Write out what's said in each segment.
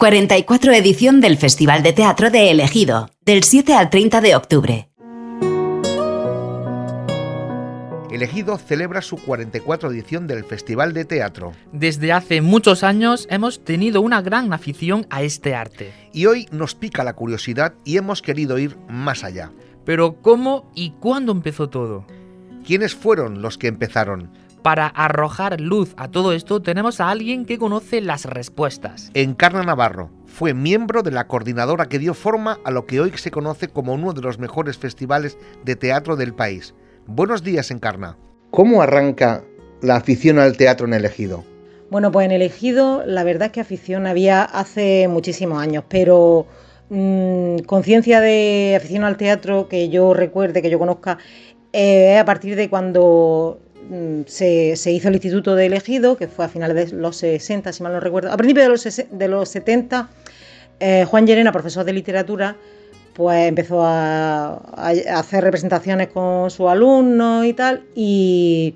44 edición del Festival de Teatro de El Ejido, del 7 al 30 de octubre. El Ejido celebra su 44 edición del Festival de Teatro. Desde hace muchos años hemos tenido una gran afición a este arte. Y hoy nos pica la curiosidad y hemos querido ir más allá. Pero ¿cómo y cuándo empezó todo? ¿Quiénes fueron los que empezaron? Para arrojar luz a todo esto tenemos a alguien que conoce las respuestas. Encarna Navarro fue miembro de la coordinadora que dio forma a lo que hoy se conoce como uno de los mejores festivales de teatro del país. Buenos días, Encarna. ¿Cómo arranca la afición al teatro en El Ejido? Bueno, pues en El Ejido la verdad es que afición había hace muchísimos años, pero conciencia de afición al teatro que yo recuerde, que yo conozca, a partir de cuando se hizo el Instituto de El Ejido, que fue a finales de los 60, si mal no recuerdo. A principios de los 70, Juan Llerena, profesor de literatura, pues empezó a hacer representaciones con sus alumnos y tal, y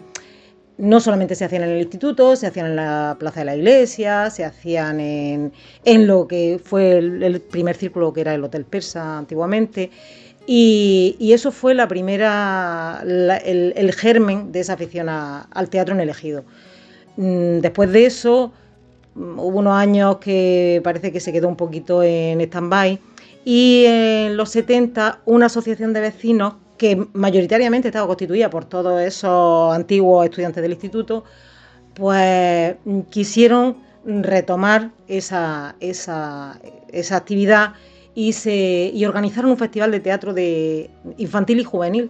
no solamente se hacían en el instituto, se hacían en la plaza de la iglesia, se hacían en lo que fue el primer círculo, que era el Hotel Persa antiguamente. Y eso fue la primera, el germen de esa afición al teatro en El Ejido. Después de eso, hubo unos años que parece que se quedó un poquito en stand-by, y en los 70 una asociación de vecinos, que mayoritariamente estaba constituida por todos esos antiguos estudiantes del instituto, pues quisieron retomar esa actividad y organizaron un festival de teatro de infantil y juvenil.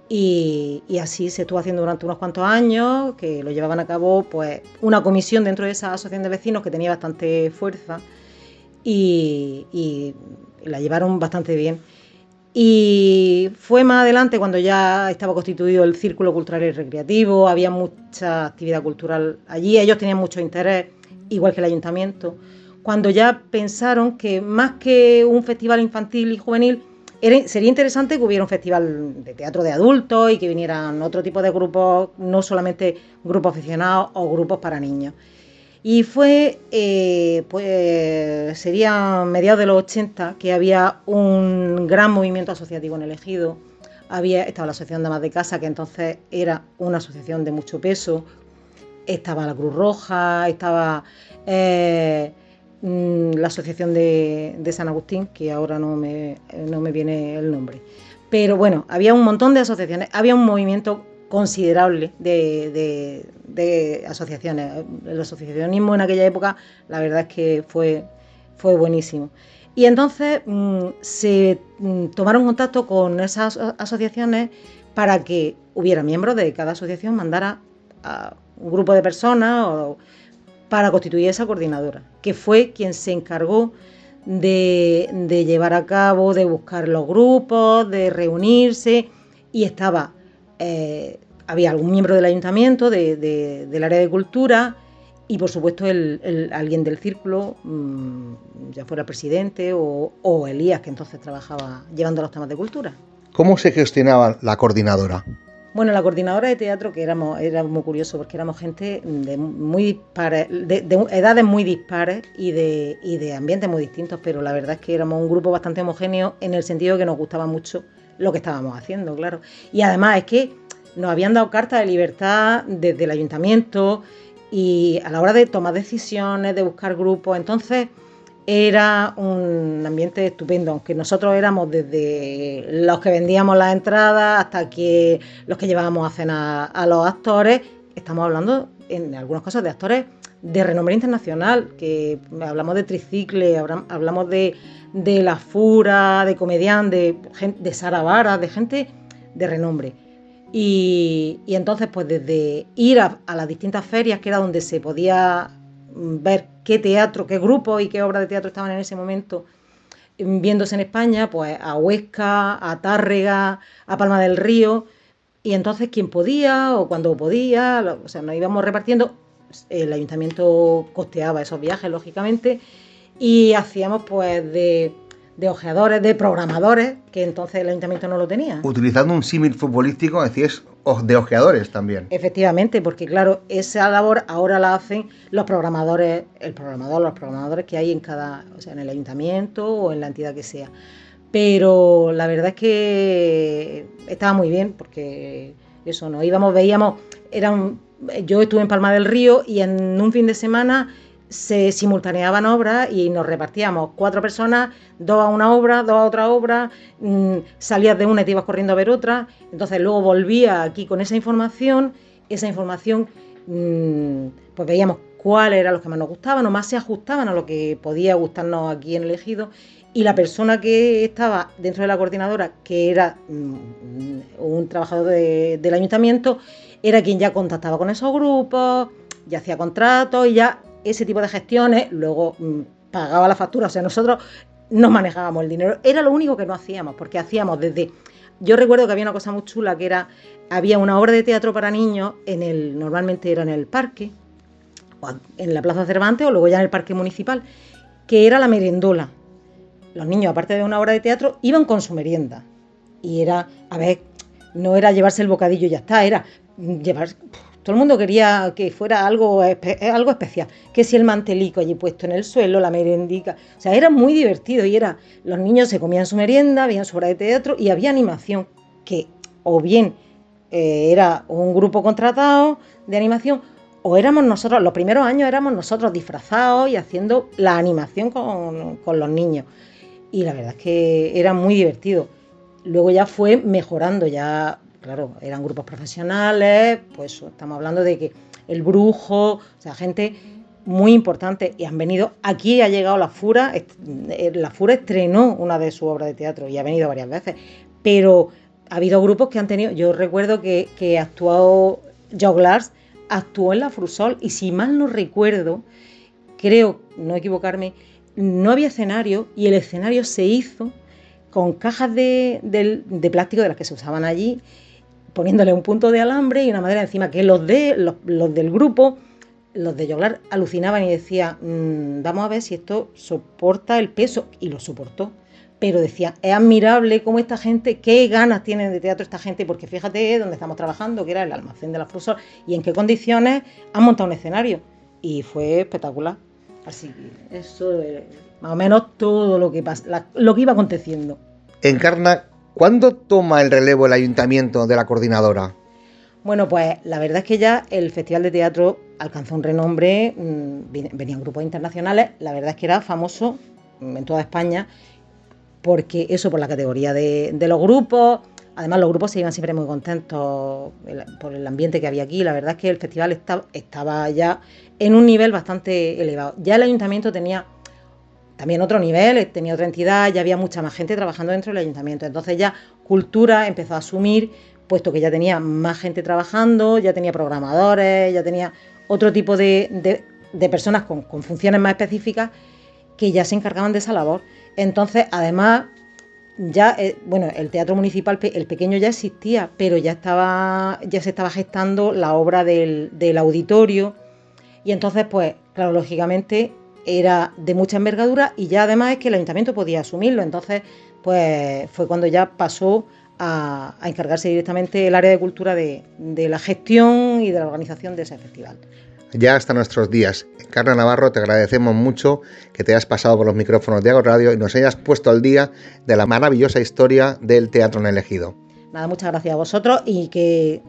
Y así se estuvo haciendo durante unos cuantos años, que lo llevaban a cabo pues una comisión dentro de esa asociación de vecinos que tenía bastante fuerza, y la llevaron bastante bien. Y fue más adelante, cuando ya estaba constituido el Círculo Cultural y Recreativo, había mucha actividad cultural allí, ellos tenían mucho interés, igual que el ayuntamiento, cuando ya pensaron que más que un festival infantil y juvenil, sería interesante que hubiera un festival de teatro de adultos y que vinieran otro tipo de grupos, no solamente grupos aficionados o grupos para niños. Y fue, pues sería mediados de los 80 que había un gran movimiento asociativo en El Ejido. Estaba la Asociación de Amas de Casa, que entonces era una asociación de mucho peso. Estaba la Cruz Roja, estaba la Asociación de San Agustín, que ahora no me viene el nombre. Pero bueno, había un montón de asociaciones, había un movimiento considerable de asociaciones. El asociacionismo en aquella época, la verdad es que fue buenísimo. Y entonces se tomaron contacto con esas asociaciones para que hubiera miembros de cada asociación, mandara a un grupo de personas para constituir esa coordinadora, que fue quien se encargó de llevar a cabo, de buscar los grupos, de reunirse, y estaba había algún miembro del ayuntamiento, del área de cultura, y por supuesto alguien del círculo, ya fuera presidente o Elías, que entonces trabajaba llevando los temas de cultura. ¿Cómo se gestionaba la coordinadora? Bueno, la coordinadora de teatro, que era muy curioso, porque éramos gente de muy dispares, de edades muy dispares y de ambientes muy distintos, pero la verdad es que éramos un grupo bastante homogéneo, en el sentido que nos gustaba mucho lo que estábamos haciendo, claro. Y además es que nos habían dado carta de libertad desde el ayuntamiento, y a la hora de tomar decisiones, de buscar grupos, entonces era un ambiente estupendo, aunque nosotros éramos desde los que vendíamos las entradas hasta que los que llevábamos a cenar a los actores. Estamos hablando en algunos casos de actores de renombre internacional, que hablamos de Tricicle, hablamos de La Fura, de Comedián, de Sara Vara, de gente de renombre. Y entonces, pues desde ir a las distintas ferias, que era donde se podía ver qué teatro, qué grupos y qué obras de teatro estaban en ese momento viéndose en España, pues a Huesca, a Tárrega, a Palma del Río, y entonces quien podía o cuando podía, o sea, nos íbamos repartiendo. El ayuntamiento costeaba esos viajes, lógicamente, y hacíamos pues de ojeadores, de programadores, que entonces el ayuntamiento no lo tenía. Utilizando un símil futbolístico, decías de ojeadores también. Efectivamente, porque claro, esa labor ahora la hacen los programadores, los programadores que hay en cada, o sea, en el ayuntamiento o en la entidad que sea. Pero la verdad es que estaba muy bien, porque eso, nos íbamos, veíamos, yo estuve en Palma del Río y en un fin de semana se simultaneaban obras y nos repartíamos 4 personas, 2 a una obra, 2 a otra obra, salías de una y te ibas corriendo a ver otra, entonces luego volvía aquí con esa información, pues veíamos cuáles eran los que más nos gustaban o más se ajustaban a lo que podía gustarnos aquí en el ejido, y la persona que estaba dentro de la coordinadora, que era un trabajador del ayuntamiento, era quien ya contactaba con esos grupos, ya hacía contratos y ya ese tipo de gestiones, luego pagaba la factura, o sea, nosotros no manejábamos el dinero, era lo único que no hacíamos, porque hacíamos yo recuerdo que había una cosa muy chula, que había una obra de teatro para niños, normalmente era en el parque, o en la Plaza Cervantes, o luego ya en el parque municipal, que era la merendola. Los niños, aparte de una obra de teatro, iban con su merienda, y no era llevarse el bocadillo y ya está, era llevar... Todo el mundo quería que fuera algo especial, que si el mantelico allí puesto en el suelo, la merendica, o sea, era muy divertido y los niños se comían su merienda, veían su obra de teatro y había animación, que o bien era un grupo contratado de animación o éramos nosotros, los primeros años éramos nosotros disfrazados y haciendo la animación con los niños, y la verdad es que era muy divertido. Luego ya fue mejorando, ya... Claro, eran grupos profesionales, pues estamos hablando de que el Brujo, o sea, gente muy importante, y han venido, aquí ha llegado la Fura estrenó una de sus obras de teatro y ha venido varias veces, pero ha habido grupos que han tenido, yo recuerdo que actuó Joglars, actuó en la Frusol, y si mal no recuerdo, creo, no equivocarme, no había escenario y el escenario se hizo con cajas de plástico de las que se usaban allí, poniéndole un punto de alambre y una madera encima, que los del grupo, los de Joglar, alucinaban y decían, vamos a ver si esto soporta el peso, y lo soportó, pero decían, es admirable cómo esta gente, qué ganas tienen de teatro esta gente, porque fíjate dónde estamos trabajando, que era el almacén de la Frusol, y en qué condiciones han montado un escenario, y fue espectacular. Así que eso es más o menos todo lo que iba aconteciendo. Encarna, ¿cuándo toma el relevo el ayuntamiento de la coordinadora? Bueno, pues la verdad es que ya el Festival de Teatro alcanzó un renombre, venían grupos internacionales, la verdad es que era famoso en toda España, porque eso, por la categoría de los grupos, además los grupos se iban siempre muy contentos por el ambiente que había aquí, la verdad es que el festival estaba ya en un nivel bastante elevado. Ya el ayuntamiento tenía también otro nivel, tenía otra entidad, ya había mucha más gente trabajando dentro del ayuntamiento. Entonces ya Cultura empezó a asumir, puesto que ya tenía más gente trabajando, ya tenía programadores, ya tenía otro tipo de personas con funciones más específicas que ya se encargaban de esa labor. Entonces, además, ya el teatro municipal, el pequeño, ya existía, pero ya se estaba gestando la obra del auditorio, y entonces, pues, claro, lógicamente era de mucha envergadura, y ya además es que el ayuntamiento podía asumirlo. Entonces, pues fue cuando ya pasó a encargarse directamente el área de cultura de la gestión y de la organización de ese festival. Ya hasta nuestros días. Encarna Navarro, te agradecemos mucho que te hayas pasado por los micrófonos de Agro Radio y nos hayas puesto al día de la maravillosa historia del teatro en el Ejido. Nada, muchas gracias a vosotros, y que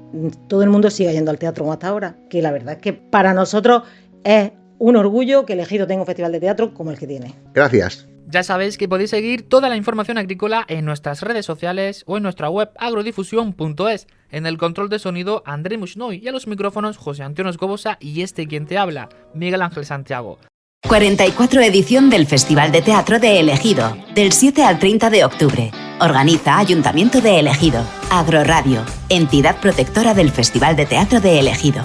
todo el mundo siga yendo al teatro como hasta ahora, que la verdad es que para nosotros es un orgullo que el Ejido tenga un festival de teatro como el que tiene. Gracias. Ya sabéis que podéis seguir toda la información agrícola en nuestras redes sociales o en nuestra web agrodifusión.es. En el control de sonido, André Mushnoy, y a los micrófonos, José Antonio Escobosa y quien te habla, Miguel Ángel Santiago. 44 edición del Festival de Teatro de El Ejido, del 7 al 30 de octubre. Organiza Ayuntamiento de El Ejido. Agroradio, entidad protectora del Festival de Teatro de El Ejido.